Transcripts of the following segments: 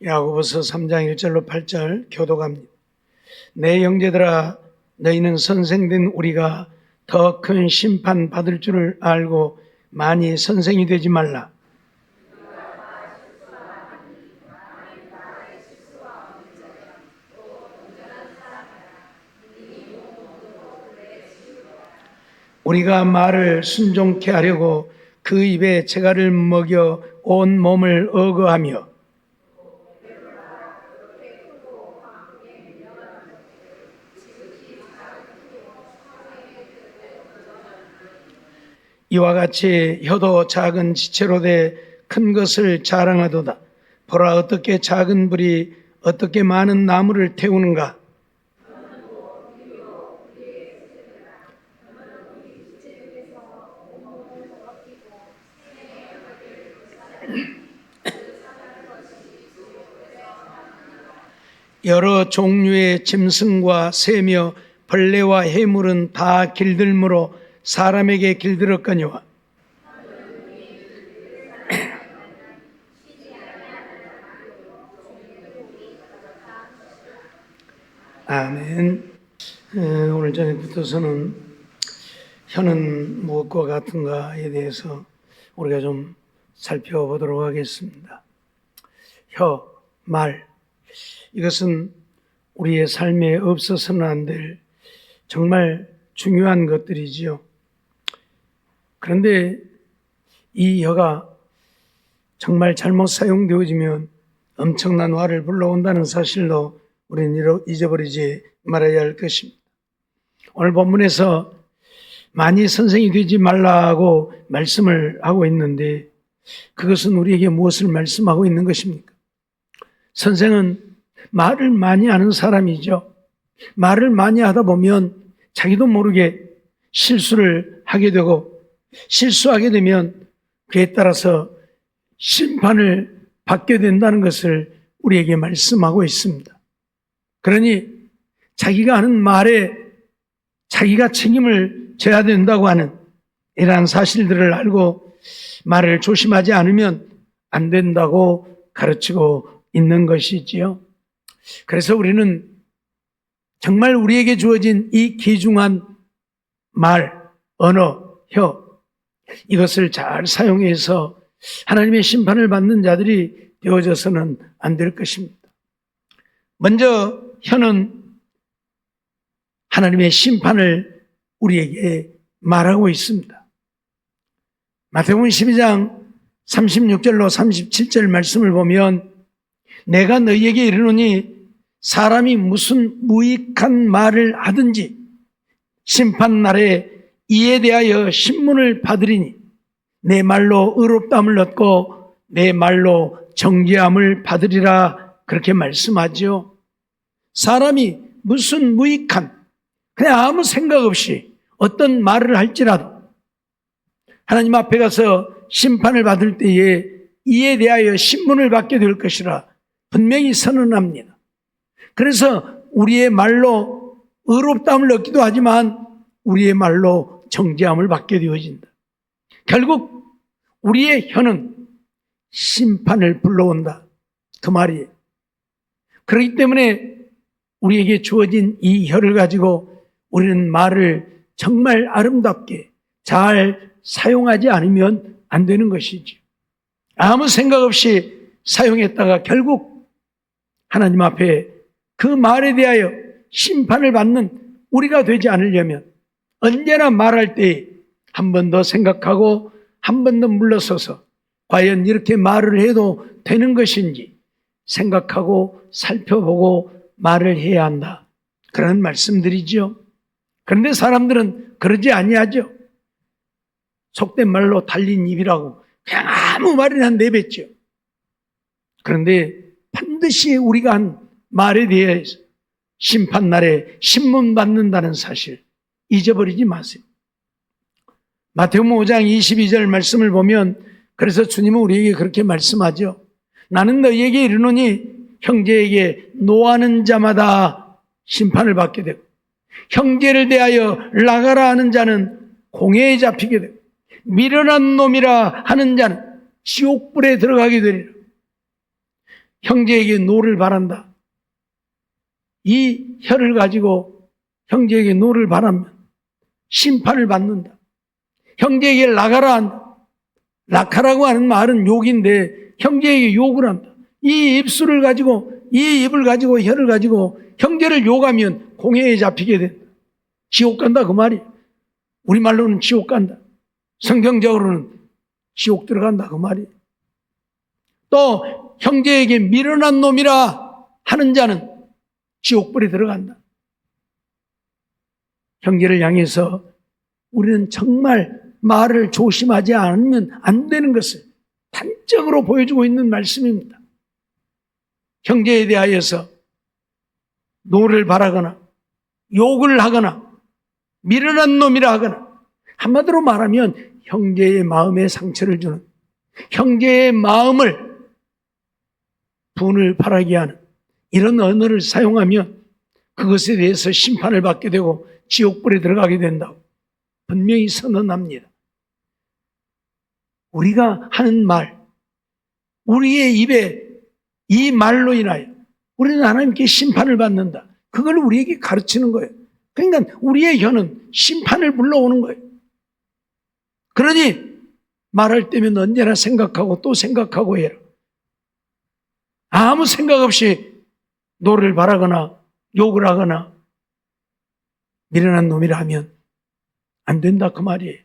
야고보서 3장 1절로 8절 교독합니다. 내 형제들아, 너희는 선생된 우리가 더 큰 심판 받을 줄을 알고 많이 선생이 되지 말라. 우리가 말을 순종케 하려고 그 입에 재갈을 먹여 온 몸을 억어하며 이와 같이 혀도 작은 지체로 돼 큰 것을 자랑하도다. 보라, 어떻게 작은 불이 어떻게 많은 나무를 태우는가. 여러 종류의 짐승과 새며 벌레와 해물은 다 길들므로 사람에게 길들었거니와. 아멘. 오늘 저녁부터서는 혀는 무엇과 같은가에 대해서 우리가 좀 살펴보도록 하겠습니다. 혀, 말, 이것은 우리의 삶에 없어서는 안 될 정말 중요한 것들이지요. 그런데 이 혀가 정말 잘못 사용되어지면 엄청난 화를 불러온다는 사실도 우리는 잊어버리지 말아야 할 것입니다. 오늘 본문에서 많이 선생이 되지 말라고 말씀을 하고 있는데 그것은 우리에게 무엇을 말씀하고 있는 것입니까? 선생은 말을 많이 하는 사람이죠. 말을 많이 하다 보면 자기도 모르게 실수를 하게 되고 실수하게 되면 그에 따라서 심판을 받게 된다는 것을 우리에게 말씀하고 있습니다. 그러니 자기가 하는 말에 자기가 책임을 져야 된다고 하는 이러한 사실들을 알고 말을 조심하지 않으면 안 된다고 가르치고 있는 것이지요. 그래서 우리는 정말 우리에게 주어진 이 귀중한 말, 언어, 혀, 이것을 잘 사용해서 하나님의 심판을 받는 자들이 되어져서는 안 될 것입니다. 먼저 혀는 하나님의 심판을 우리에게 말하고 있습니다. 마태복음 12장 36절로 37절 말씀을 보면 내가 너희에게 이르노니 사람이 무슨 무익한 말을 하든지 심판날에 이에 대하여 신문을 받으리니 내 말로 의롭다함을 얻고 내 말로 정죄함을 받으리라, 그렇게 말씀하죠. 사람이 무슨 무익한, 그냥 아무 생각 없이 어떤 말을 할지라도 하나님 앞에 가서 심판을 받을 때에 이에 대하여 신문을 받게 될 것이라 분명히 선언합니다. 그래서 우리의 말로 의롭다함을 얻기도 하지만 우리의 말로 정죄함을 받게 되어진다. 결국 우리의 혀는 심판을 불러온다, 그 말이에요. 그렇기 때문에 우리에게 주어진 이 혀를 가지고 우리는 말을 정말 아름답게 잘 사용하지 않으면 안 되는 것이죠. 아무 생각 없이 사용했다가 결국 하나님 앞에 그 말에 대하여 심판을 받는 우리가 되지 않으려면 언제나 말할 때 한 번 더 생각하고 한 번 더 물러서서 과연 이렇게 말을 해도 되는 것인지 생각하고 살펴보고 말을 해야 한다, 그런 말씀들이죠. 그런데 사람들은 그러지 아니하죠. 속된 말로 달린 입이라고 그냥 아무 말이나 내뱉죠. 그런데 반드시 우리가 한 말에 대해서 심판날에 신문 받는다는 사실 잊어버리지 마세요. 마태복음 5장 22절 말씀을 보면 그래서 주님은 우리에게 그렇게 말씀하죠. 나는 너희에게 이르노니 형제에게 노하는 자마다 심판을 받게 되고 형제를 대하여 나가라 하는 자는 공회에 잡히게 되고 미련한 놈이라 하는 자는 지옥불에 들어가게 되리라. 형제에게 노를 바란다. 이 혀를 가지고 형제에게 노를 바라면 심판을 받는다. 형제에게 라가라 한다. 라카라고 하는 말은 욕인데 형제에게 욕을 한다. 이 입술을 가지고, 이 입을 가지고, 혀를 가지고 형제를 욕하면 공회에 잡히게 된다. 지옥 간다 그 말이에요. 우리말로는 지옥 간다. 성경적으로는 지옥 들어간다 그 말이에요. 또 형제에게 미련한 놈이라 하는 자는 지옥불에 들어간다. 형제를 향해서 우리는 정말 말을 조심하지 않으면 안 되는 것을 단적으로 보여주고 있는 말씀입니다. 형제에 대하여서 노를 바라거나 욕을 하거나 미련한 놈이라 하거나, 한마디로 말하면 형제의 마음에 상처를 주는, 형제의 마음을 분을 바라게 하는 이런 언어를 사용하면 그것에 대해서 심판을 받게 되고 지옥불에 들어가게 된다고 분명히 선언합니다. 우리가 하는 말, 우리의 입에 이 말로 인하여 우리는 하나님께 심판을 받는다. 그걸 우리에게 가르치는 거예요. 그러니까 우리의 혀는 심판을 불러오는 거예요. 그러니 말할 때면 언제나 생각하고 또 생각하고 해라. 아무 생각 없이 노를 바라거나 욕을 하거나 미련한 놈이라 하면 안 된다 그 말이에요.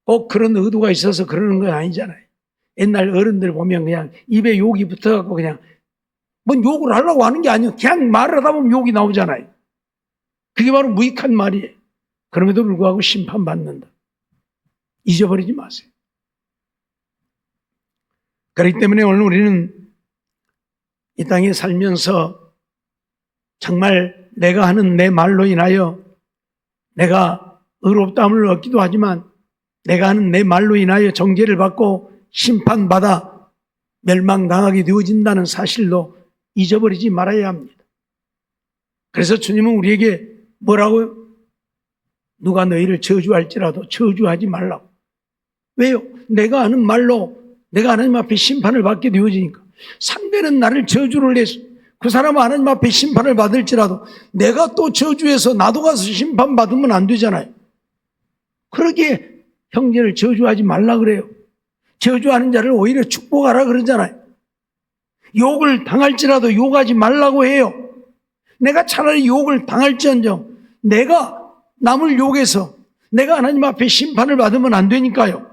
꼭 그런 의도가 있어서 그러는 건 아니잖아요. 옛날 어른들 보면 그냥 입에 욕이 붙어갖고 그냥 뭐 욕을 하려고 하는 게 아니에요. 그냥 말을 하다 보면 욕이 나오잖아요. 그게 바로 무익한 말이에요. 그럼에도 불구하고 심판받는다. 잊어버리지 마세요. 그렇기 때문에 오늘 우리는 이 땅에 살면서 정말 내가 하는 내 말로 인하여 내가 의롭다함을 얻기도 하지만 내가 하는 내 말로 인하여 정죄를 받고 심판받아 멸망당하게 되어진다는 사실도 잊어버리지 말아야 합니다. 그래서 주님은 우리에게 뭐라고요? 누가 너희를 저주할지라도 저주하지 말라고. 왜요? 내가 하는 말로 내가 하나님 앞에 심판을 받게 되어지니까. 상대는 나를 저주를 해서 그 사람은 하나님 앞에 심판을 받을지라도 내가 또 저주해서 나도 가서 심판받으면 안 되잖아요. 그러기에 형제를 저주하지 말라 그래요. 저주하는 자를 오히려 축복하라 그러잖아요. 욕을 당할지라도 욕하지 말라고 해요. 내가 차라리 욕을 당할지언정 내가 남을 욕해서 내가 하나님 앞에 심판을 받으면 안 되니까요.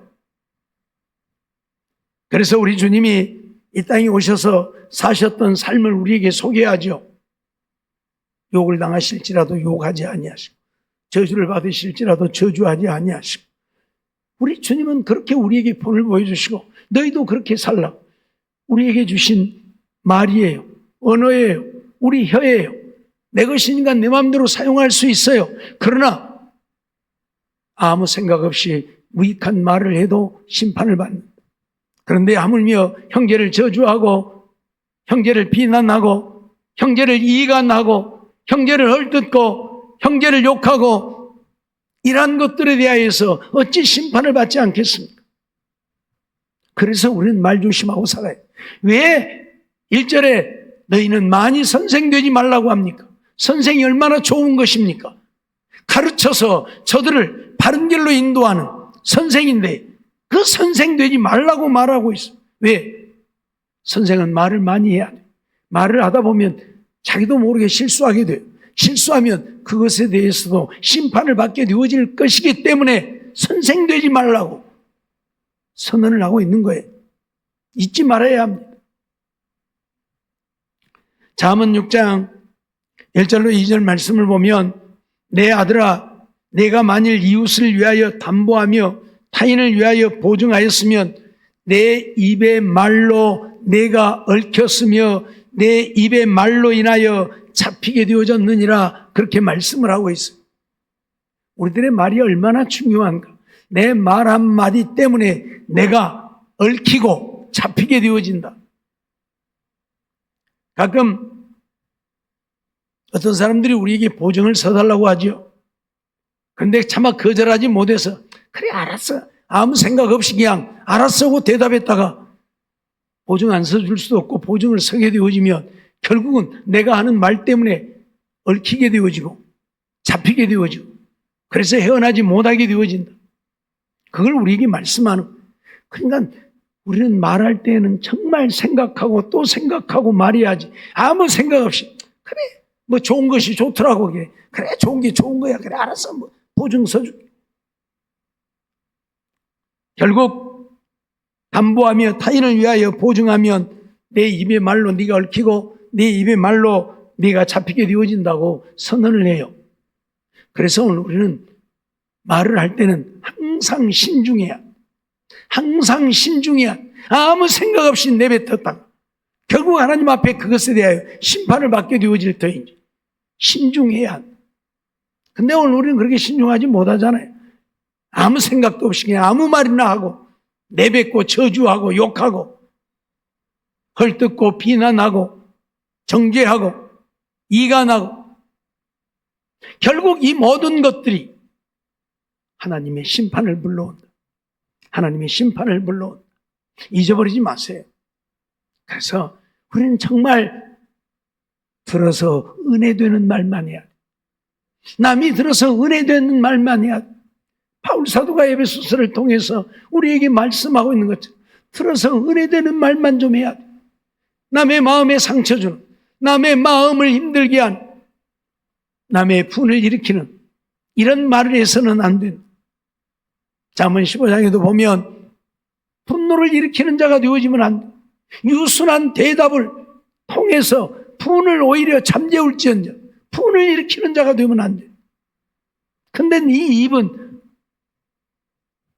그래서 우리 주님이 이 땅에 오셔서 사셨던 삶을 우리에게 소개하죠. 욕을 당하실지라도 욕하지 아니하시고 저주를 받으실지라도 저주하지 아니하시고 우리 주님은 그렇게 우리에게 본을 보여주시고 너희도 그렇게 살라. 우리에게 주신 말이에요. 언어예요. 우리 혀예요. 내 것이니까 내 마음대로 사용할 수 있어요. 그러나 아무 생각 없이 무익한 말을 해도 심판을 받는다. 그런데 하물며 형제를 저주하고 형제를 비난하고 형제를 이간하고 형제를 헐뜯고 형제를 욕하고 이러한 것들에 대하여서 어찌 심판을 받지 않겠습니까? 그래서 우리는 말 조심하고 살아요. 왜 1절에 너희는 많이 선생되지 말라고 합니까? 선생이 얼마나 좋은 것입니까? 가르쳐서 저들을 바른 길로 인도하는 선생인데 그 선생 되지 말라고 말하고 있어. 왜? 선생은 말을 많이 해야 돼. 말을 하다 보면 자기도 모르게 실수하게 돼요. 실수하면 그것에 대해서도 심판을 받게 되어질 것이기 때문에 선생 되지 말라고 선언을 하고 있는 거예요. 잊지 말아야 합니다. 잠언 6장 1절로 2절 말씀을 보면 내 아들아 내가 만일 이웃을 위하여 담보하며 타인을 위하여 보증하였으면 내 입의 말로 내가 얽혔으며 내 입의 말로 인하여 잡히게 되어졌느니라 그렇게 말씀을 하고 있어요. 우리들의 말이 얼마나 중요한가. 내 말 한마디 때문에 내가 얽히고 잡히게 되어진다. 가끔 어떤 사람들이 우리에게 보증을 서달라고 하죠. 그런데 차마 거절하지 못해서 그래 알았어 아무 생각 없이 그냥 알았어 하고 대답했다가 보증 안 서줄 수도 없고 보증을 서게 되어지면 결국은 내가 하는 말 때문에 얽히게 되어지고 잡히게 되어지고 그래서 헤어나지 못하게 되어진다. 그걸 우리에게 말씀하는. 그러니까 우리는 말할 때는 정말 생각하고 또 생각하고 말해야지. 아무 생각 없이 그래 뭐 좋은 것이 좋더라고. 그래 좋은 게 좋은 거야. 그래 알았어 뭐 보증 서줄게. 결국 담보하며 타인을 위하여 보증하면 내 입의 말로 네가 얽히고 내 입의 말로 네가 잡히게 되어진다고 선언을 해요. 그래서 오늘 우리는 말을 할 때는 항상 신중해야. 항상 신중해야. 아무 생각 없이 내뱉었다가 결국 하나님 앞에 그것에 대하여 심판을 받게 되어질 터인지 신중해야 한다. 근데 오늘 우리는 그렇게 신중하지 못하잖아요. 아무 생각도 없이 그냥 아무 말이나 하고 내뱉고 저주하고 욕하고 헐뜯고 비난하고 정죄하고 이간하고 결국 이 모든 것들이 하나님의 심판을 불러온다. 하나님의 심판을 불러온다. 잊어버리지 마세요. 그래서 우리는 정말 들어서 은혜되는 말만 해야 돼. 남이 들어서 은혜되는 말만 해야 돼. 바울 사도가 에베소서를 통해서 우리에게 말씀하고 있는 것처럼 들어서 은혜되는 말만 좀 해야 돼. 남의 마음에 상처 주는, 남의 마음을 힘들게 하는, 남의 분을 일으키는 이런 말을 해서는 안 된다. 잠언 15장에도 보면 분노를 일으키는 자가 되어지면 안 돼. 유순한 대답을 통해서 분을 오히려 잠재울지언정 분을 일으키는 자가 되면 안 돼. 근데 이 입은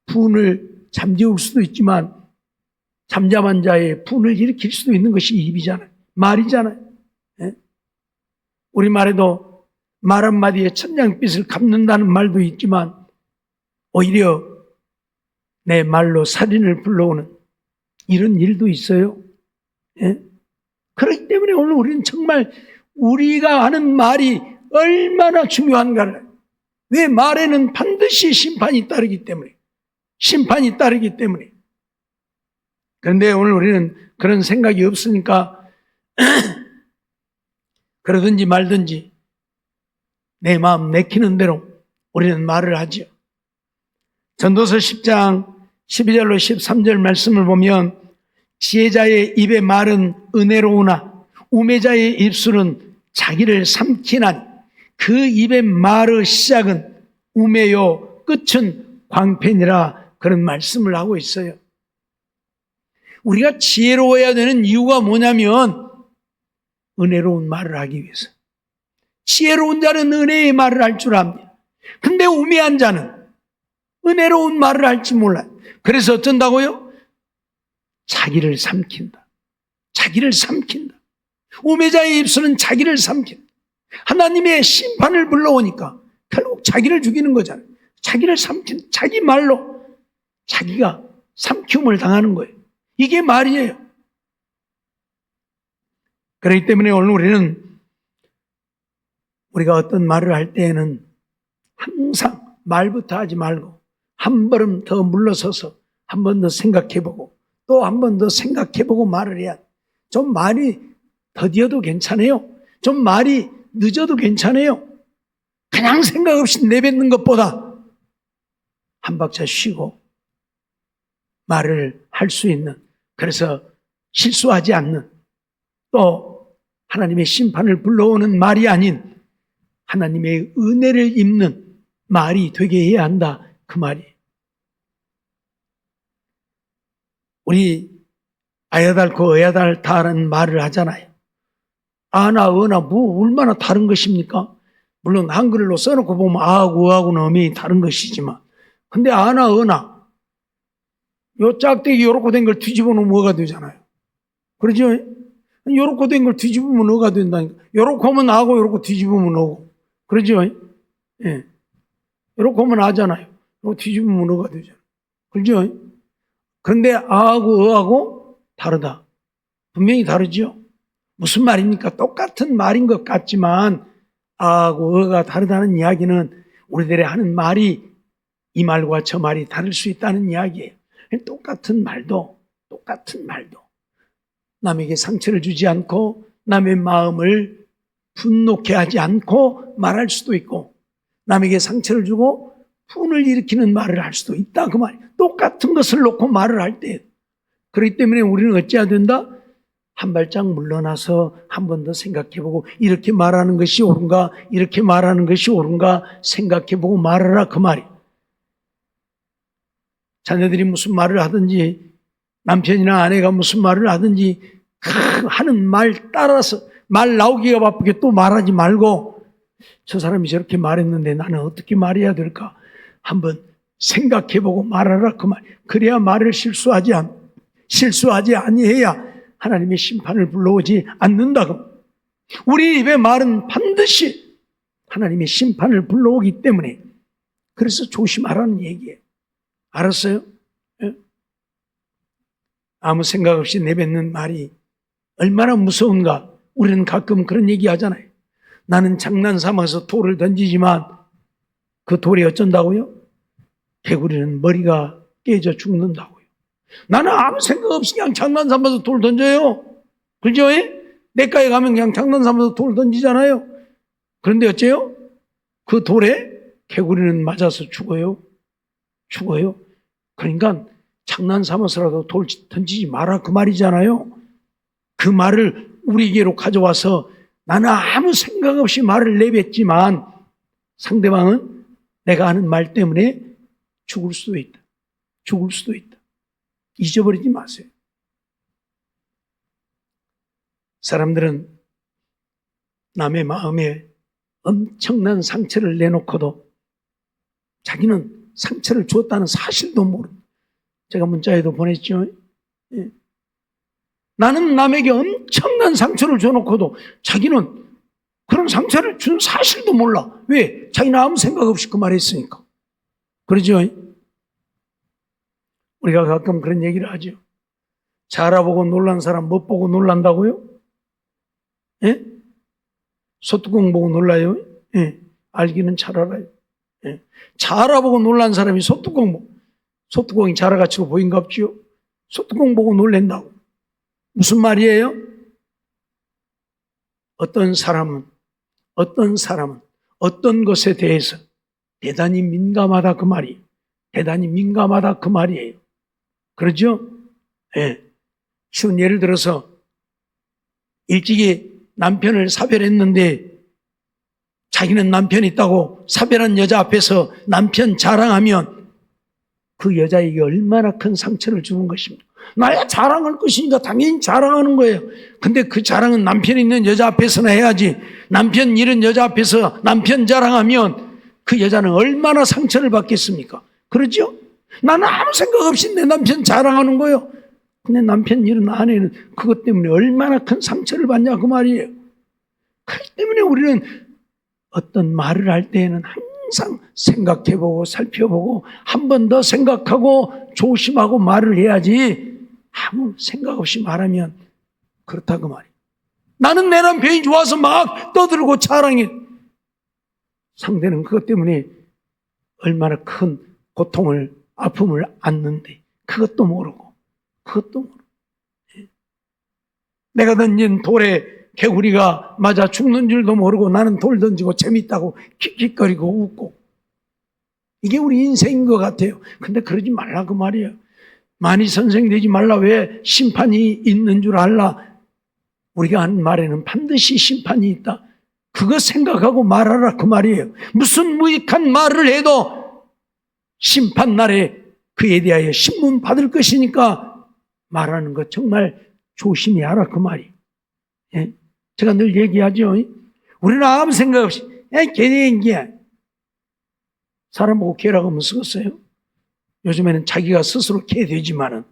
분을 잠재울 수도 있지만 잠잠한 자의 분을 일으킬 수도 있는 것이 입이잖아요. 말이잖아요. 예? 우리말에도 말 한마디에 천냥빚을 갚는다는 말도 있지만 오히려 내 말로 살인을 불러오는 이런 일도 있어요. 예? 그렇기 때문에 오늘 우리는 정말 우리가 하는 말이 얼마나 중요한가를. 왜 말에는 반드시 심판이 따르기 때문에. 심판이 따르기 때문에. 그런데 오늘 우리는 그런 생각이 없으니까 그러든지 말든지 내 마음 내키는 대로 우리는 말을 하죠. 전도서 10장 12절로 13절 말씀을 보면 지혜자의 입의 말은 은혜로우나 우매자의 입술은 자기를 삼키나니 그 입의 말의 시작은 우매요 끝은 광팬이라 그런 말씀을 하고 있어요. 우리가 지혜로워야 되는 이유가 뭐냐면 은혜로운 말을 하기 위해서. 지혜로운 자는 은혜의 말을 할 줄 압니다. 근데 우매한 자는 은혜로운 말을 할지 몰라요. 그래서 어쩐다고요? 자기를 삼킨다. 자기를 삼킨다. 우매자의 입술은 자기를 삼킨다. 하나님의 심판을 불러오니까 결국 자기를 죽이는 거잖아요. 자기를 삼킨, 자기 말로 자기가 삼킴을 당하는 거예요. 이게 말이에요. 그렇기 때문에 오늘 우리는 우리가 어떤 말을 할 때에는 항상 말부터 하지 말고 한 걸음 더 물러서서 한 번 더 생각해보고 또 한 번 더 생각해보고 말을 해야 돼. 좀 말이 더디어도 괜찮아요. 좀 말이 늦어도 괜찮아요. 그냥 생각 없이 내뱉는 것보다 한 박자 쉬고 말을 할 수 있는, 그래서 실수하지 않는, 또 하나님의 심판을 불러오는 말이 아닌 하나님의 은혜를 입는 말이 되게 해야 한다. 그 말이. 우리 아야달고 어야달다라는 말을 하잖아요. 아나 어나 뭐 얼마나 다른 것입니까? 물론 한글로 써놓고 보면 아하고 어하고는 엄연히 다른 것이지만, 근데 아나 어나 요 짝대기 요렇게 된 걸 뒤집어 놓으면 어가 되잖아요. 그러죠? 요렇게 된 걸 뒤집으면 어가 된다니까. 요렇게 하면 아고 요렇게 뒤집으면 어고. 그러죠? 예. 요렇게 하면 아잖아요. 요렇게 뒤집으면 어가 되잖아요. 그러죠? 그런데 아하고 어하고 다르다. 분명히 다르죠? 무슨 말입니까? 똑같은 말인 것 같지만 아하고 어가 다르다는 이야기는 우리들이 하는 말이 이 말과 저 말이 다를 수 있다는 이야기예요. 똑같은 말도 남에게 상처를 주지 않고 남의 마음을 분노케 하지 않고 말할 수도 있고, 남에게 상처를 주고 분을 일으키는 말을 할 수도 있다 그 말이에요. 똑같은 것을 놓고 말을 할 때. 그렇기 때문에 우리는 어찌해야 된다? 한 발짝 물러나서 한 번 더 생각해보고, 이렇게 말하는 것이 옳은가, 이렇게 말하는 것이 옳은가 생각해보고 말하라 그 말이에요. 자녀들이 무슨 말을 하든지, 남편이나 아내가 무슨 말을 하든지 하는 말 따라서 말 나오기가 바쁘게 또 말하지 말고, 저 사람이 저렇게 말했는데 나는 어떻게 말해야 될까 한번 생각해보고 말하라 그 말. 그래야 말을 실수하지 아니해야 하나님의 심판을 불러오지 않는다. 우리 입의 말은 반드시 하나님의 심판을 불러오기 때문에, 그래서 조심하라는 얘기예요. 알았어요? 예? 아무 생각 없이 내뱉는 말이 얼마나 무서운가. 우리는 가끔 그런 얘기 하잖아요. 나는 장난 삼아서 돌을 던지지만 그 돌이 어쩐다고요? 개구리는 머리가 깨져 죽는다고요. 나는 아무 생각 없이 그냥 장난 삼아서 돌 던져요. 그죠? 내과에 가면 그냥 장난 삼아서 돌 던지잖아요. 그런데 어째요? 그 돌에 개구리는 맞아서 죽어요. 그러니까 장난 삼아서라도 돌 던지지 마라 그 말이잖아요. 그 말을 우리에게로 가져와서 나는 아무 생각 없이 말을 내뱉지만 상대방은 내가 하는 말 때문에 죽을 수도 있다. 잊어버리지 마세요. 사람들은 남의 마음에 엄청난 상처를 내놓고도 자기는 상처를 주었다는 사실도 모릅니다. 제가 문자에도 보냈죠. 예. 나는 남에게 엄청난 상처를 줘놓고도 자기는 그런 상처를 준 사실도 몰라. 왜? 자기는 아무 생각 없이 그 말 했으니까. 그러죠? 우리가 가끔 그런 얘기를 하죠. 잘 알아보고 놀란 사람 못 보고 놀란다고요? 예? 소뚜껑 보고 놀라요? 예. 알기는 잘 알아요. 예. 잘 알아보고 놀란 사람이 소뚜껑이 자라가치로 보인갑지요? 소뚜껑 보고 놀랜다고. 무슨 말이에요? 어떤 사람은 어떤 것에 대해서 대단히 민감하다 그 말이에요. 그러죠? 예. 쉬운 예를 들어서 일찍이 남편을 사별했는데 자기는 남편 있다고 사별한 여자 앞에서 남편 자랑하면 그 여자에게 얼마나 큰 상처를 주는 것입니다. 나야 자랑할 것이니까 당연히 자랑하는 거예요. 근데 그 자랑은 남편 있는 여자 앞에서나 해야지, 남편 잃은 여자 앞에서 남편 자랑하면 그 여자는 얼마나 상처를 받겠습니까? 그러죠? 나는 아무 생각 없이 내 남편 자랑하는 거예요. 근데 남편 잃은 아내는 그것 때문에 얼마나 큰 상처를 받냐 그 말이에요. 그렇기 때문에 우리는 어떤 말을 할 때에는 항상 생각해보고 살펴보고 한 번 더 생각하고 조심하고 말을 해야지, 아무 생각 없이 말하면 그렇다 그 말이에요. 나는 내 남편이 좋아서 막 떠들고 자랑해. 상대는 그것 때문에 얼마나 큰 고통을, 아픔을 안는데 그것도 모르고. 내가 던진 돌에 개구리가 맞아 죽는 줄도 모르고 나는 돌 던지고 재밌다고 킥킥거리고 웃고. 이게 우리 인생인 것 같아요. 근데 그러지 말라 그 말이에요. 많이 선생되지 말라. 왜? 심판이 있는 줄 알라. 우리가 하는 말에는 반드시 심판이 있다. 그거 생각하고 말하라 그 말이에요. 무슨 무익한 말을 해도 심판날에 그에 대하여 신문 받을 것이니까 말하는 것 정말 조심히 하라 그 말이에요. 예? 제가 늘 얘기하죠. 우리는 아무 생각 없이 개인기야. 사람 보고 개라고 하면 쓰겠어요? 요즘에는 자기가 스스로 개 되지만은,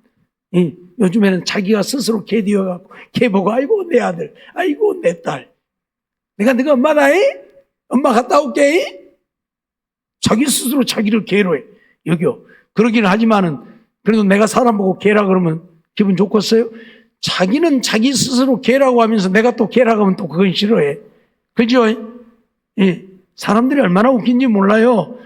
요즘에는 자기가 스스로 개 되어갖고 개 보고 아이고 내 아들, 아이고 내 딸, 내가 엄마다 엄마 갔다 올게. 자기 스스로 자기를 개로 해 여겨. 그러기는 하지만은 그래도 내가 사람 보고 개라 그러면 기분 좋겠어요? 자기는 자기 스스로 개라고 하면서 내가 또 개라고 하면 또 그건 싫어해. 그죠? 예. 사람들이 얼마나 웃긴지 몰라요.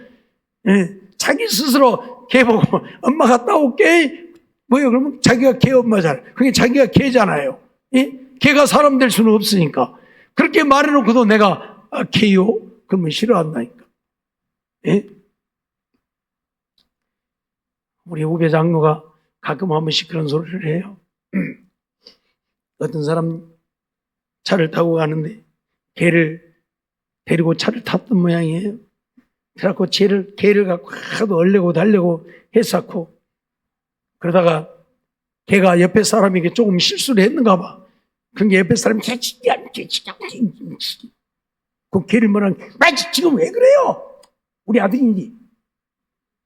예. 자기 스스로 개 보고 엄마 갔다 올게. 뭐요? 그러면 자기가 개 엄마 잘. 그게 자기가 개잖아요. 예? 걔가 사람 될 수는 없으니까. 그렇게 말해놓고도 내가 걔요? 그러면 싫어한다니까. 예? 우리 후배 장로가 가끔 한 번씩 그런 소리를 해요. 어떤 사람 차를 타고 가는데 걔를 데리고 차를 탔던 모양이에요. 그래갖고 걔를 갖고 하도 얼려고 달려고 했었고, 그러다가 걔가 옆에 사람에게 조금 실수를 했는가 봐. 그게 옆에 사람이 그 걔를 뭐라, 지금 왜 그래요? 우리 아들인데.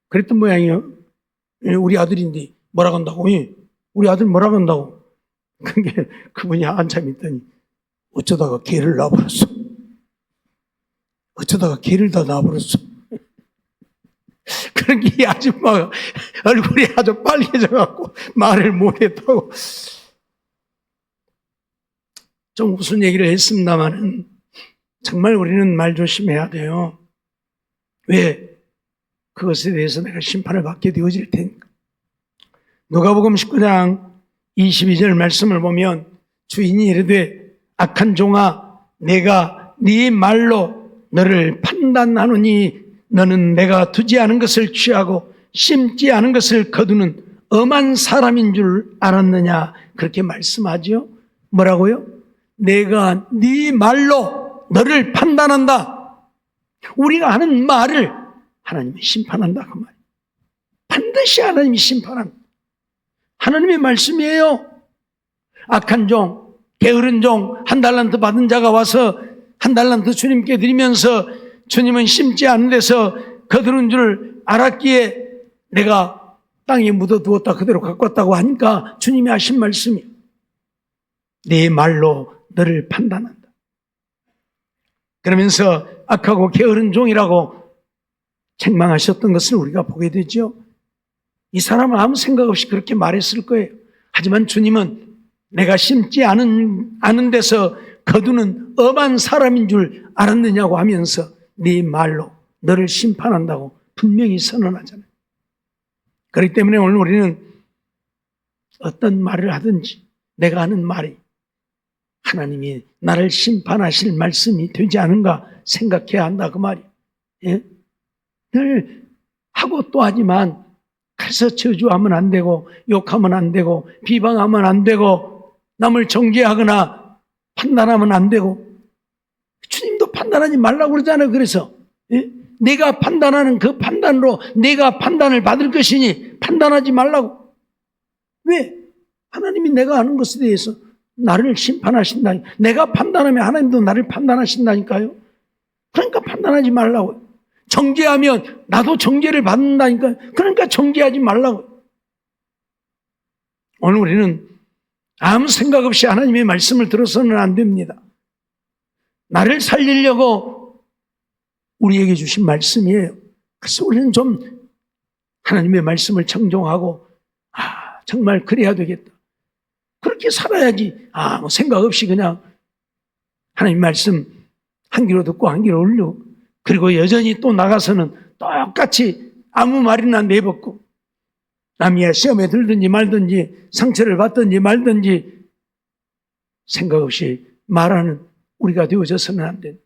그랬던 모양이에요. 우리 아들인데 뭐라 간다고? 우리 아들 뭐라 간다고? 그게 그분이 한참 있더니 어쩌다가 걔를 놔버렸어. 어쩌다가 걔를 다 놔버렸어. 그런 게 이 아줌마가 얼굴이 아주 빨개져갖고 말을 못했다고. 좀 무슨 얘기를 했습니다만은 정말 우리는 말 조심해야 돼요. 왜? 그것에 대해서 내가 심판을 받게 되어질 테니까. 누가복음 19장 22절 말씀을 보면 주인이 이르되 악한 종아 내가 네 말로 너를 판단하노니 너는 내가 두지 않은 것을 취하고 심지 않은 것을 거두는 엄한 사람인 줄 알았느냐, 그렇게 말씀하죠. 뭐라고요? 내가 네 말로 너를 판단한다. 우리가 하는 말을 하나님이 심판한다 그 말이에요. 반드시 하나님이 심판한다. 하나님의 말씀이에요. 악한 종, 게으른 종, 한 달란트 받은 자가 와서 한 달란트 주님께 드리면서 주님은 심지 않은 데서 거두는 줄 알았기에 내가 땅에 묻어두었다 그대로 갖고 왔다고 하니까 주님이 하신 말씀이 내 말로 너를 판단한다. 그러면서 악하고 게으른 종이라고 책망하셨던 것을 우리가 보게 되죠. 이 사람은 아무 생각 없이 그렇게 말했을 거예요. 하지만 주님은 내가 심지 않은 데서 거두는 엄한 사람인 줄 알았느냐고 하면서 네 말로 너를 심판한다고 분명히 선언하잖아요. 그렇기 때문에 오늘 우리는 어떤 말을 하든지 내가 하는 말이 하나님이 나를 심판하실 말씀이 되지 않은가 생각해야 한다 그 말이에요. 예? 늘 하고 또 하지만 가서 저주하면 안 되고 욕하면 안 되고 비방하면 안 되고 남을 정죄하거나 판단하면 안 되고, 주님도 판단하지 말라고 그러잖아요. 그래서 내가 판단하는 그 판단으로 내가 판단을 받을 것이니 판단하지 말라고. 왜? 하나님이 내가 하는 것에 대해서 나를 심판하신다니. 내가 판단하면 하나님도 나를 판단하신다니까요. 그러니까 판단하지 말라고. 정죄하면 나도 정죄를 받는다니까. 그러니까 정죄하지 말라고. 오늘 우리는 아무 생각 없이 하나님의 말씀을 들어서는 안 됩니다. 나를 살리려고 우리에게 주신 말씀이에요. 그래서 우리는 좀 하나님의 말씀을 청종하고 정말 그래야 되겠다. 그렇게 살아야지. 뭐 생각 없이 그냥 하나님 말씀 한 귀로 듣고 한 귀로 울리고, 그리고 여전히 또 나가서는 똑같이 아무 말이나 내뱉고 남이야 시험에 들든지 말든지 상처를 받든지 말든지 생각 없이 말하는 우리가 되어져서는 안 된다.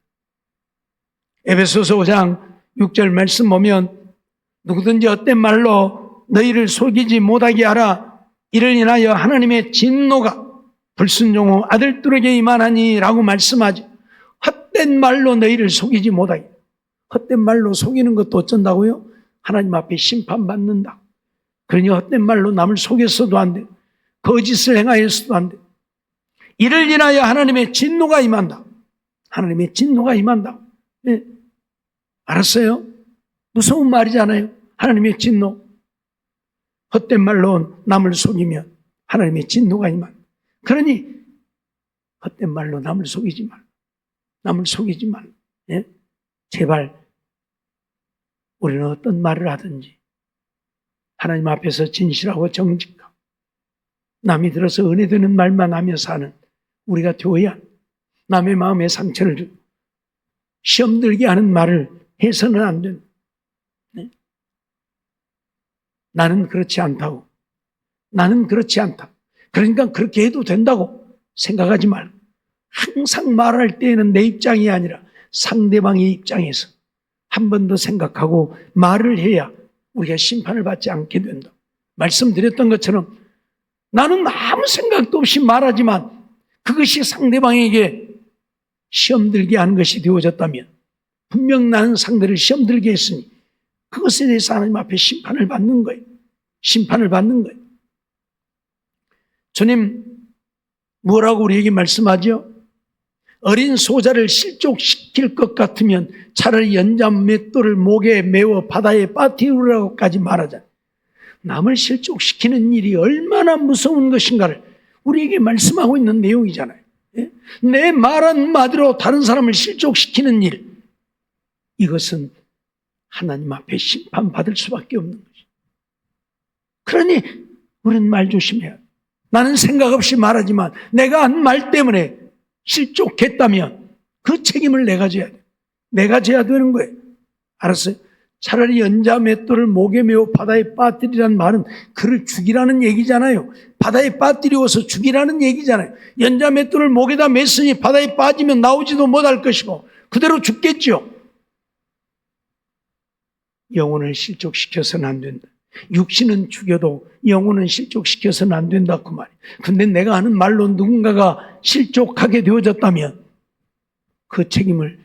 에베소서 5장 6절 말씀 보면 누구든지 헛된 말로 너희를 속이지 못하게 하라. 이를 인하여 하나님의 진노가 불순종 후 아들들에게 임하나니 라고 말씀하죠. 헛된 말로 너희를 속이지 못하게. 헛된 말로 속이는 것도 어쩐다고요? 하나님 앞에 심판받는다. 그러니 헛된 말로 남을 속였어도 안 돼. 거짓을 행하였어도 안 돼. 이를 인하여 하나님의 진노가 임한다. 하나님의 진노가 임한다. 네. 알았어요? 무서운 말이잖아요. 하나님의 진노. 헛된 말로 남을 속이면 하나님의 진노가 임한다. 그러니 헛된 말로 남을 속이지 말. 남을 속이지 말. 네? 제발 우리는 어떤 말을 하든지 하나님 앞에서 진실하고 정직하고 남이 들어서 은혜 되는 말만 하며 사는 우리가 되어야, 남의 마음에 상처를 주고 시험 들게 하는 말을 해서는 안 된다. 네? 나는 그렇지 않다고. 나는 그렇지 않다. 그러니까 그렇게 해도 된다고. 생각하지 말고 항상 말할 때에는 내 입장이 아니라 상대방의 입장에서 한 번 더 생각하고 말을 해야 우리가 심판을 받지 않게 된다. 말씀드렸던 것처럼 나는 아무 생각도 없이 말하지만 그것이 상대방에게 시험 들게 하는 것이 되어졌다면 분명 나는 상대를 시험 들게 했으니 그것에 대해서 하나님 앞에 심판을 받는 거예요. 심판을 받는 거예요. 주님 뭐라고 우리에게 말씀하죠? 어린 소자를 실족시킬 것 같으면 차라리 연장 맷돌을 목에 메워 바다에 빠뜨리라고까지 말하잖아요. 남을 실족시키는 일이 얼마나 무서운 것인가를 우리에게 말씀하고 있는 내용이잖아요. 내 말 한마디로 다른 사람을 실족시키는 일, 이것은 하나님 앞에 심판받을 수밖에 없는 것이죠. 그러니 우리는 말 조심해야 돼요. 나는 생각 없이 말하지만 내가 한 말 때문에 실족했다면 그 책임을 내가 져야 돼요. 내가 져야 되는 거예요. 알았어요? 차라리 연자 맷돌을 목에 메워 바다에 빠뜨리라는 말은 그를 죽이라는 얘기잖아요. 바다에 빠뜨리워서 죽이라는 얘기잖아요. 연자 맷돌을 목에다 맸으니 바다에 빠지면 나오지도 못할 것이고 그대로 죽겠죠. 영혼을 실족시켜서는 안 된다. 육신은 죽여도 영혼은 실족시켜서는 안 된다 그 말이에요. 근데 내가 하는 말로 누군가가 실족하게 되어졌다면 그 책임을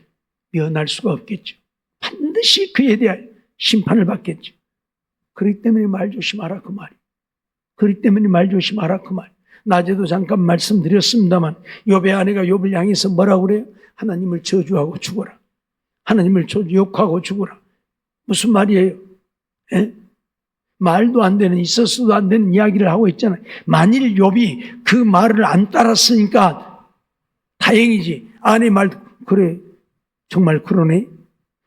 면할 수가 없겠죠. 반드시 그에 대하여 심판을 받겠죠. 그렇기 때문에 말 조심하라 그 말이에요. 그렇기 때문에 말 조심하라 그 말이에요. 낮에도 잠깐 말씀드렸습니다만 욥의 아내가 욥을 향해서 뭐라고 그래요? 하나님을 저주하고 죽어라. 하나님을 욕하고 죽어라. 무슨 말이에요? 에? 말도 안 되는, 있어서도 안 되는 이야기를 하고 있잖아요. 만일 욥이 그 말을 안 따랐으니까 다행이지. 아내 말 그래 정말 그러네.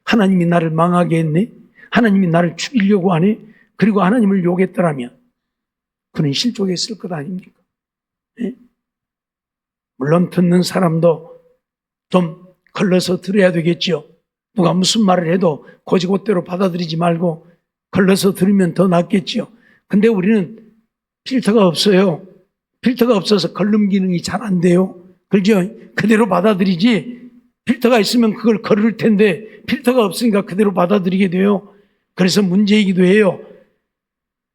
하나님이 나를 망하게 했네. 하나님이 나를 죽이려고 하네. 그리고 하나님을 욕했더라면 그는 실족했을 것 아닙니까? 네? 물론 듣는 사람도 좀 걸러서 들어야 되겠죠. 누가 무슨 말을 해도 고지고대로 받아들이지 말고 걸러서 들으면 더 낫겠죠. 근데 우리는 필터가 없어요. 필터가 없어서 걸름 기능이 잘 안 돼요. 그죠? 그대로 받아들이지. 필터가 있으면 그걸 거를 텐데 필터가 없으니까 그대로 받아들이게 돼요. 그래서 문제이기도 해요.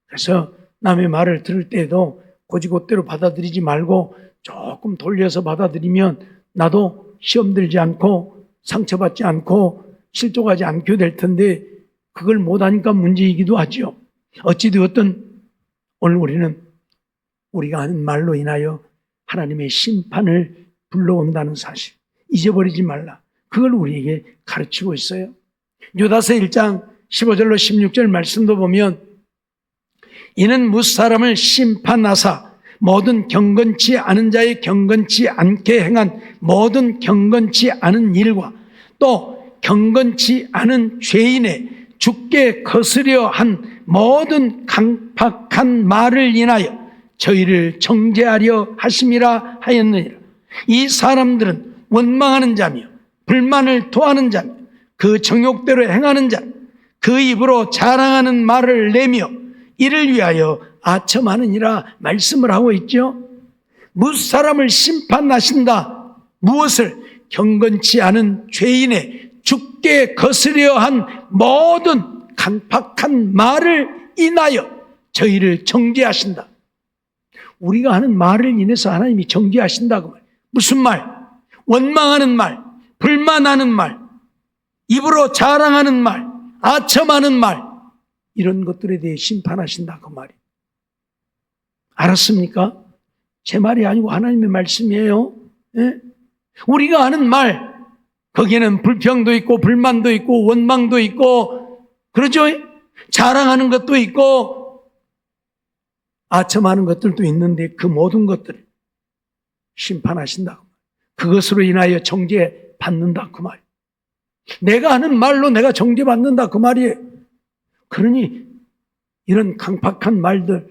그래서 남의 말을 들을 때도 고지고대로 받아들이지 말고 조금 돌려서 받아들이면 나도 시험 들지 않고 상처받지 않고 실족하지 않게 될 텐데 그걸 못하니까 문제이기도 하죠. 어찌되었든 오늘 우리는 우리가 하는 말로 인하여 하나님의 심판을 불러온다는 사실 잊어버리지 말라. 그걸 우리에게 가르치고 있어요. 유다서 1장 15절로 16절 말씀도 보면 이는 무사람을 심판하사 모든 경건치 않은 자의 경건치 않게 행한 모든 경건치 않은 일과 또 경건치 않은 죄인의 죽게 거스려 한 모든 강팍한 말을 인하여 저희를 정죄하려 하심이라 하였느니라. 이 사람들은 원망하는 자며 불만을 토하는 자며 그 정욕대로 행하는 자, 그 입으로 자랑하는 말을 내며 이를 위하여 아첨하느니라 말씀을 하고 있죠. 무사람을 심판하신다. 무엇을? 경건치 않은 죄인의 죽게 거스려 한 모든 강팍한 말을 인하여 저희를 정죄하신다. 우리가 하는 말을 인해서 하나님이 정죄하신다고 말이에요. 무슨 말? 원망하는 말, 불만하는 말, 입으로 자랑하는 말, 아첨하는 말, 이런 것들에 대해 심판하신다 그 말이에요. 알았습니까? 제 말이 아니고 하나님의 말씀이에요. 예? 우리가 하는 말, 거기에는 불평도 있고 불만도 있고 원망도 있고 그러죠? 자랑하는 것도 있고 아첨하는 것들도 있는데 그 모든 것들을 심판하신다. 그것으로 인하여 정죄받는다 그 말이에요. 내가 하는 말로 내가 정죄받는다 그 말이에요. 그러니 이런 강팍한 말들,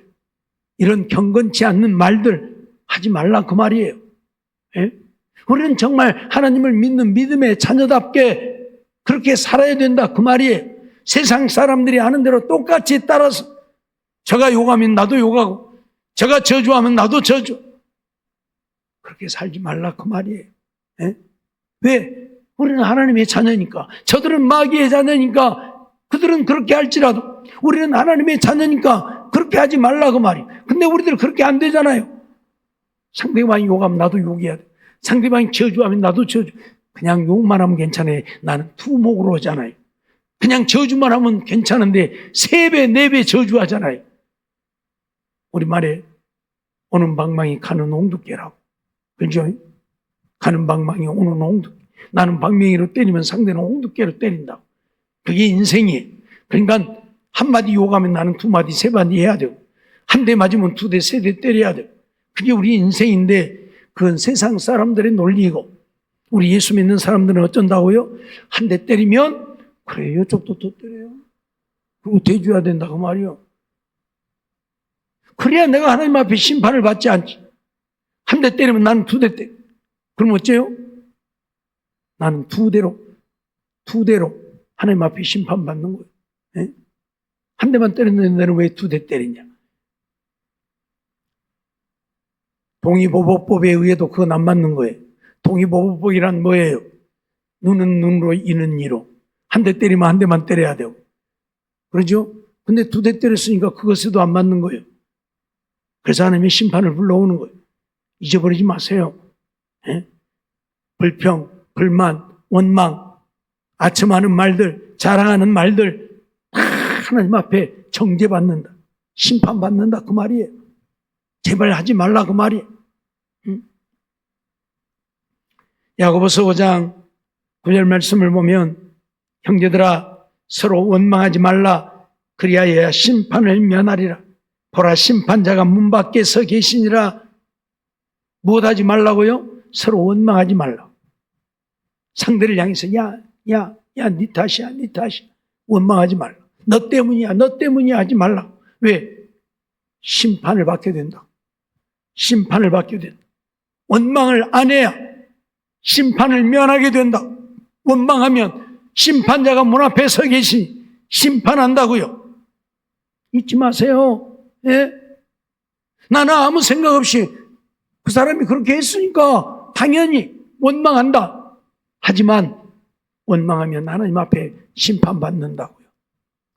이런 경건치 않는 말들 하지 말라 그 말이에요. 예? 우리는 정말 하나님을 믿는 믿음의 자녀답게 그렇게 살아야 된다 그 말이에요. 세상 사람들이 하는 대로 똑같이 따라서 저가 욕하면 나도 욕하고 저가 저주하면 나도 저주. 그렇게 살지 말라 그 말이에요. 예? 왜? 우리는 하나님의 자녀니까. 저들은 마귀의 자녀니까 그들은 그렇게 할지라도 우리는 하나님의 자녀니까 그렇게 하지 말라 그 말이에요. 근데 우리들 그렇게 안 되잖아요. 상대방이 욕하면 나도 욕해야 돼. 상대방이 저주하면 나도 저주. 그냥 욕만 하면 괜찮아요. 나는 투목으로 하잖아요. 그냥 저주만 하면 괜찮은데 3배, 4배 저주하잖아요. 우리말에 오는 방망이 가는 옹두깨라고. 그죠? 가는 방망이 오는 옹두깨. 나는 방망이로 때리면 상대는 옹두깨로 때린다고. 그게 인생이에요. 그러니까 한마디 욕하면 나는 2마디, 3마디 해야 되고 한 대 맞으면 2대, 3대 때려야 되고 그게 우리 인생인데 그건 세상 사람들의 논리이고 우리 예수 믿는 사람들은 어쩐다고요? 한 대 때리면 그래 이쪽도 또 때려요. 그리고 대줘야 된다 그 말이요. 그래야 내가 하나님 앞에 심판을 받지 않지. 한 대 때리면 나는 2대 때려. 그럼 어째요? 나는 2대로 하나님 앞에 심판받는 거예요. 네? 한 대만 때렸는데 너는 왜 2대 때리냐? 동의보복법에 의해도 그건 안 맞는 거예요. 동의보복법이란 뭐예요? 눈은 눈으로 이는 이로. 한 대 때리면 한 대만 때려야 되고. 그러죠? 근데 2대 때렸으니까 그것에도 안 맞는 거예요. 그래서 하나님의 심판을 불러오는 거예요. 잊어버리지 마세요. 예? 불평, 불만, 원망, 아첨하는 말들, 자랑하는 말들 다 하나님 앞에 정죄받는다. 심판받는다 그 말이에요. 제발 하지 말라 그 말이에요. 야고보서 5장 9절 말씀을 보면 형제들아 서로 원망하지 말라 그리하여야 심판을 면하리라. 보라 심판자가 문 밖에 서 계시니라. 무엇하지 말라고요? 서로 원망하지 말라. 상대를 향해서 야 네 탓이야 네 탓이야 원망하지 말라. 너 때문이야 하지 말라. 왜? 심판을 받게 된다. 심판을 받게 된다. 원망을 안 해야 심판을 면하게 된다. 원망하면 심판자가 문 앞에 서 계시니 심판한다고요. 잊지 마세요. 예? 나는 아무 생각 없이 그 사람이 그렇게 했으니까 당연히 원망한다. 하지만 원망하면 하나님 앞에 심판받는다고요.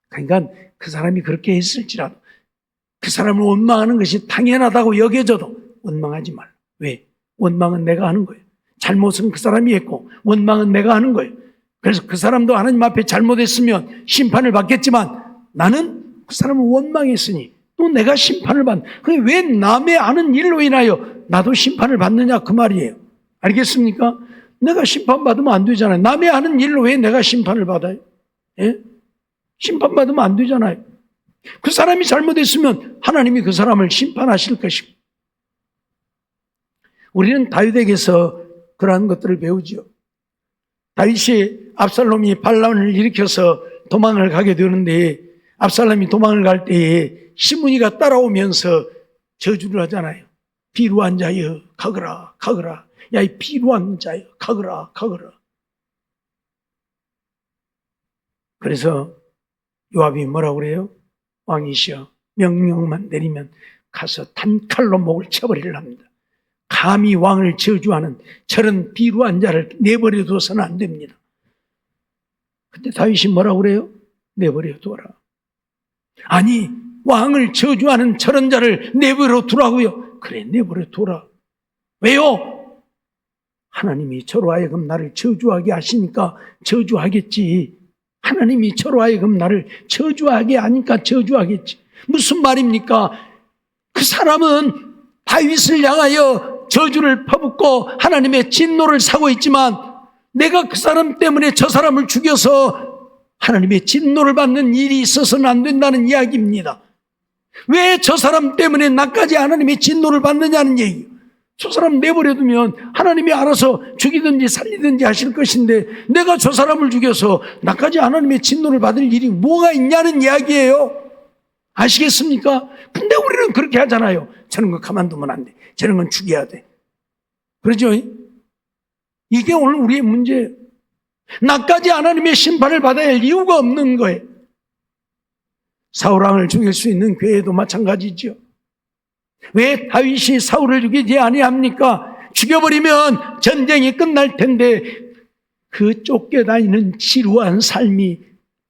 그러니까 그 사람이 그렇게 했을지라도 그 사람을 원망하는 것이 당연하다고 여겨져도 원망하지 말라. 왜? 원망은 내가 하는 거예요. 잘못은 그 사람이 했고 원망은 내가 하는 거예요. 그래서 그 사람도 하나님 앞에 잘못했으면 심판을 받겠지만 나는 그 사람을 원망했으니 또 내가 심판을 받는. 그게 왜 남의 하는 일로 인하여 나도 심판을 받느냐 그 말이에요. 알겠습니까? 내가 심판받으면 안 되잖아요. 남의 하는 일로 왜 내가 심판을 받아요? 예? 심판받으면 안 되잖아요. 그 사람이 잘못했으면 하나님이 그 사람을 심판하실 것입니다. 우리는 다윗에게서 그러한 것들을 배우죠. 다윗이 압살롬이 반란을 일으켜서 도망을 가게 되는데 압살롬이 도망을 갈 때에 시므니가 따라오면서 저주를 하잖아요. 비루한 자여 가거라 가거라. 야 이 비루한 자여 가거라 가거라. 그래서 요압이 뭐라고 그래요? 왕이시여 명령만 내리면 가서 단칼로 목을 쳐버리려 합니다. 감히 왕을 저주하는 저런 비루한 자를 내버려 둬서는 안 됩니다. 근데 다윗이 뭐라고 그래요? 내버려 둬라. 아니 왕을 저주하는 저런 자를 내버려 두라고요. 그래 내버려 둬라. 왜요? 하나님이 저로 하여금 나를 저주하게 하시니까 저주하겠지. 하나님이 저로 하여금 나를 저주하게 하니까 저주하겠지. 무슨 말입니까? 그 사람은 다윗을 향하여 저주를 퍼붓고 하나님의 진노를 사고 있지만 내가 그 사람 때문에 저 사람을 죽여서 하나님의 진노를 받는 일이 있어서는 안 된다는 이야기입니다. 왜 저 사람 때문에 나까지 하나님의 진노를 받느냐는 얘기예요. 저 사람 내버려두면 하나님이 알아서 죽이든지 살리든지 하실 것인데 내가 저 사람을 죽여서 나까지 하나님의 진노를 받을 일이 뭐가 있냐는 이야기예요. 아시겠습니까? 근데 우리는 그렇게 하잖아요. 저런 거 가만두면 안 돼. 저런 건 죽여야 돼. 그러죠? 이게 오늘 우리의 문제예요. 나까지 하나님의 심판을 받아야 할 이유가 없는 거예요. 사울왕을 죽일 수 있는 교회도 마찬가지죠. 왜 다윗이 사울을 죽이지 아니합니까? 죽여버리면 전쟁이 끝날 텐데 그 쫓겨다니는 지루한 삶이,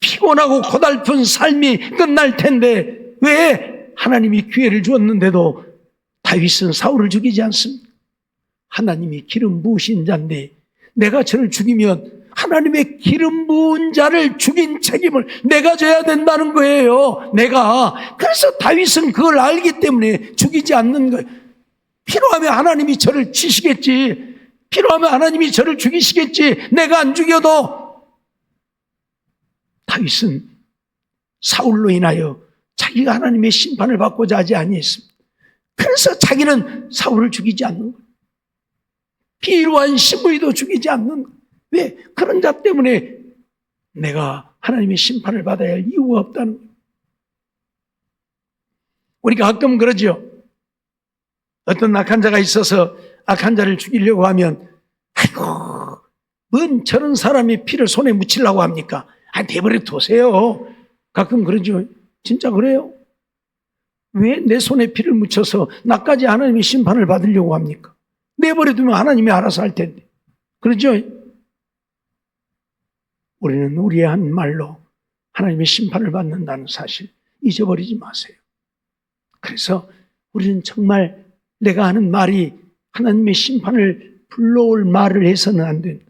피곤하고 고달픈 삶이 끝날 텐데 왜 하나님이 기회를 주었는데도 다윗은 사울을 죽이지 않습니까? 하나님이 기름 부으신 자인데 내가 저를 죽이면 하나님의 기름 부은 자를 죽인 책임을 내가 져야 된다는 거예요. 그래서 다윗은 그걸 알기 때문에 죽이지 않는 거예요. 필요하면 하나님이 저를 치시겠지, 필요하면 하나님이 저를 죽이시겠지, 내가 안 죽여도. 다윗은 사울로 인하여 자기가 하나님의 심판을 받고자 하지 아니했습니다. 그래서 자기는 사울을 죽이지 않는 거예요. 비루한 시므이도 죽이지 않는 거예요. 왜? 그런 자 때문에 내가 하나님의 심판을 받아야 할 이유가 없다는 거예요. 우리가 가끔 그러죠. 어떤 악한 자가 있어서 악한 자를 죽이려고 하면 아이고, 뭔 저런 사람이 피를 손에 묻히려고 합니까? 내버려 두세요. 가끔 그러죠. 진짜 그래요. 왜 내 손에 피를 묻혀서 나까지 하나님의 심판을 받으려고 합니까? 내버려 두면 하나님이 알아서 할 텐데. 그러죠? 우리는 우리의 한 말로 하나님의 심판을 받는다는 사실 잊어버리지 마세요. 그래서 우리는 정말 내가 하는 말이 하나님의 심판을 불러올 말을 해서는 안 된다.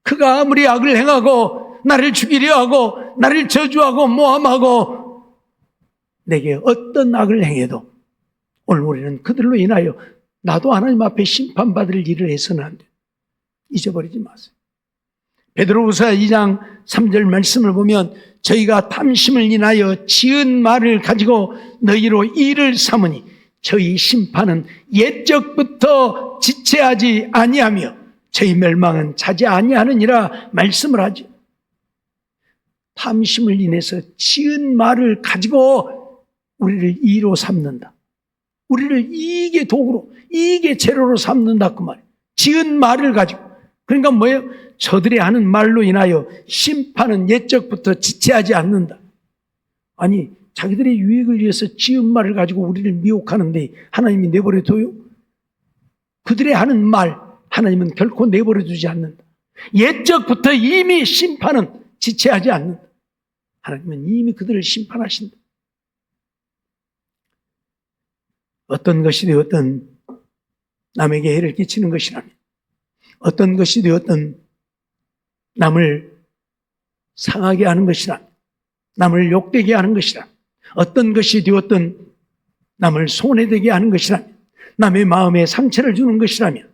그가 아무리 악을 행하고 나를 죽이려 하고 나를 저주하고 모함하고 내게 어떤 악을 행해도 오늘 우리는 그들로 인하여 나도 하나님 앞에 심판받을 일을 해서는 안 된다. 잊어버리지 마세요. 베드로후서 2장 3절 말씀을 보면 저희가 탐심을 인하여 지은 말을 가지고 너희로 일을 삼으니 저희 심판은 옛적부터 지체하지 아니하며 저희 멸망은 차지 아니하느니라 말씀을 하죠. 탐심을 인해서 지은 말을 가지고 우리를 이로 삼는다. 우리를 이익의 도구로, 이익의 재료로 삼는다 그 말이에요. 지은 말을 가지고. 그러니까 뭐예요? 저들이 하는 말로 인하여 심판은 옛적부터 지체하지 않는다. 아니, 자기들의 유익을 위해서 지은 말을 가지고 우리를 미혹하는데 하나님이 내버려 둬요? 그들의 하는 말 하나님은 결코 내버려 두지 않는다. 옛적부터 이미 심판은 지체하지 않는다. 하나님은 이미 그들을 심판하신다. 어떤 것이 되었든 남에게 해를 끼치는 것이라면, 어떤 것이 되었든 남을 상하게 하는 것이라면, 남을 욕되게 하는 것이라면, 어떤 것이 되었든 남을 손해되게 하는 것이라면, 남의 마음에 상처를 주는 것이라면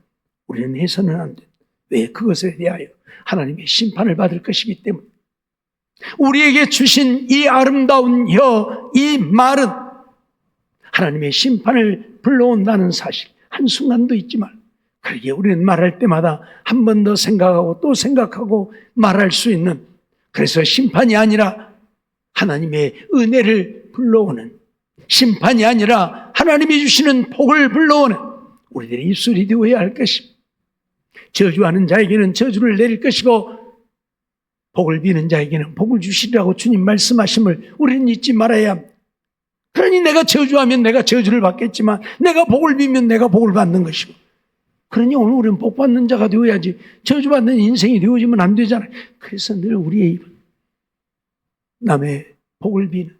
우리는 해서는 안 돼. 왜? 그것에 대하여 하나님의 심판을 받을 것이기 때문에. 우리에게 주신 이 아름다운 이 말은 하나님의 심판을 불러온다는 사실 한순간도 잊지 말고, 그러기에 우리는 말할 때마다 한 번 더 생각하고 또 생각하고 말할 수 있는, 그래서 심판이 아니라 하나님의 은혜를 불러오는, 심판이 아니라 하나님이 주시는 복을 불러오는 우리들의 입술이 되어야 할 것입니다. 저주하는 자에게는 저주를 내릴 것이고 복을 비는 자에게는 복을 주시리라고 주님 말씀하심을 우리는 잊지 말아야 합니다. 그러니 내가 저주하면 내가 저주를 받겠지만 내가 복을 비면 내가 복을 받는 것이고, 그러니 오늘 우리는 복 받는 자가 되어야지 저주받는 인생이 되어지면 안 되잖아요. 그래서 늘 우리의 입은 남의 복을 비는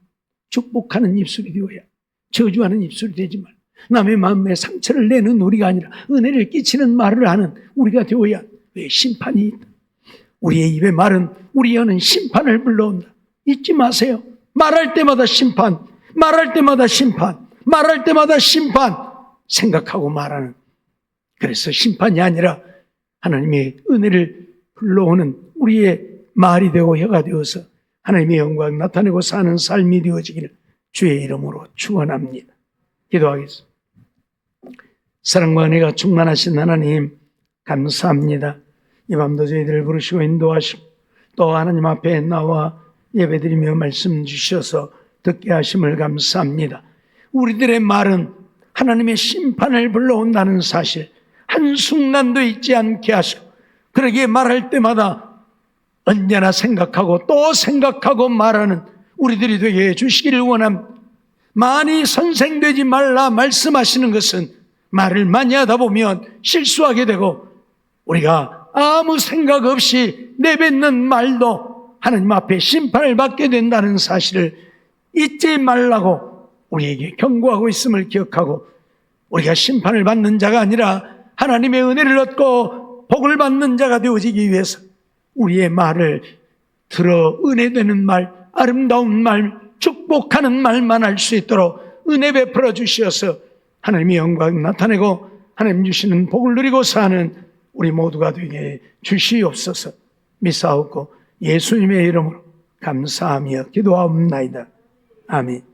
축복하는 입술이 되어야, 저주하는 입술이 되지 말고 남의 마음에 상처를 내는 우리가 아니라 은혜를 끼치는 말을 하는 우리가 되어야. 왜? 심판이 있다. 우리의 입의 말은 우리 안은 심판을 불러온다. 잊지 마세요. 말할 때마다 심판, 말할 때마다 심판, 말할 때마다 심판 생각하고 말하는, 그래서 심판이 아니라 하나님의 은혜를 불러오는 우리의 말이 되고 혀가 되어서 하나님의 영광 나타내고 사는 삶이 되어지기를 주의 이름으로 축원합니다. 기도하겠습니다. 사랑과 은혜가 충만하신 하나님 감사합니다. 이 밤도 저희들을 부르시고 인도하시고 또 하나님 앞에 나와 예배드리며 말씀 주셔서 듣게 하심을 감사합니다. 우리들의 말은 하나님의 심판을 불러온다는 사실 한순간도 잊지 않게 하시고, 그러기에 말할 때마다 언제나 생각하고 또 생각하고 말하는 우리들이 되게 해주시기를 원합니다. 많이 선생되지 말라 말씀하시는 것은 말을 많이 하다 보면 실수하게 되고 우리가 아무 생각 없이 내뱉는 말도 하나님 앞에 심판을 받게 된다는 사실을 잊지 말라고 우리에게 경고하고 있음을 기억하고 우리가 심판을 받는 자가 아니라 하나님의 은혜를 얻고 복을 받는 자가 되어지기 위해서 우리의 말을 들어 은혜되는 말, 아름다운 말, 축복하는 말만 할 수 있도록 은혜 베풀어 주시어서 하나님의 영광 나타내고 하나님 주시는 복을 누리고 사는 우리 모두가 되게 주시옵소서. 믿사옵고 예수님의 이름으로 감사하며 기도하옵나이다. 아멘.